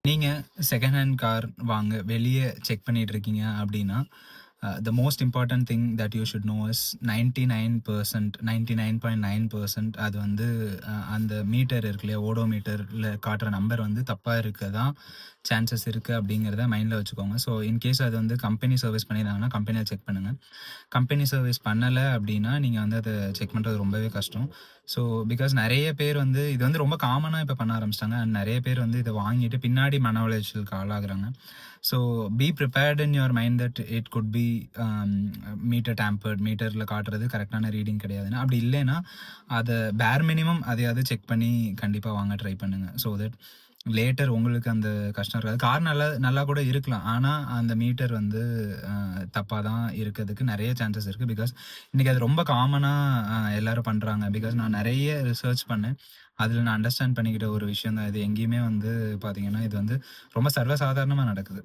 நீங்க second hand car வெளிய check பண்ணிட்டு இருக்கீங்க அப்படின்னா, the most important thing that you should know is 99% 99.9% அது வந்து அந்த மீட்டர் இருக்கு இல்லையா? ஓடோமீட்டர்ல காட்டுற நம்பர் வந்து தப்பா இருக்க தான் சான்சஸ் இருக்கு அப்படிங்கிறத மைண்ட்ல வச்சுக்கோங்க. ஸோ இன்கேஸ் அது வந்து கம்பெனி சர்வீஸ் பண்ணியிருந்தாங்கன்னா, கம்பெனில செக் பண்ணுங்க. கம்பெனி சர்வீஸ் பண்ணல அப்படின்னா, நீங்க வந்து அத செக் பண்றது ரொம்பவே கஷ்டம். ஸோ பிகாஸ் நெறைய பேர் வந்து இது வந்து ரொம்ப காமனா இப்ப பண்ண ஆரம்பிச்சுட்டாங்க. அண்ட் நெறைய பேர் வந்து இத வாங்கிட்டு பின்னாடி மன உளைச்சலுக்கு ஆளாகுறாங்க. So be prepared in your mind that it could be meter tampered, மீட்டர்ல காட்டுறது கரெக்ட்டான ரீடிங் கிடையாதுன்னு. அப்படி இல்லைன்னா, அத பேர் மினிமம் அதையாவது செக் பண்ணி கண்டிப்பா வாங்க ட்ரை பண்ணுங்க. ஸோ தட் லேட்டர் உங்களுக்கு அந்த கஷ்டம் இருக்காது. கார் நல்லா நல்லா கூட இருக்கலாம். ஆனா, அந்த மீட்டர் வந்து தப்பா தான் இருக்கதுக்கு நெறைய சான்சஸ் இருக்கு. பிகாஸ் இன்னைக்கு அது ரொம்ப காமனா எல்லாரும் பண்றாங்க. பிகாஸ் நான் நெறைய ரிசர்ச் பண்ணேன். அதுல நான் அண்டர்ஸ்டாண்ட் பண்ணிக்கிட்ட ஒரு விஷயம் தான் இது. எங்கேயுமே வந்து பார்த்தீங்கன்னா, இது வந்து ரொம்ப சர்வசாதாரணமா நடக்குது.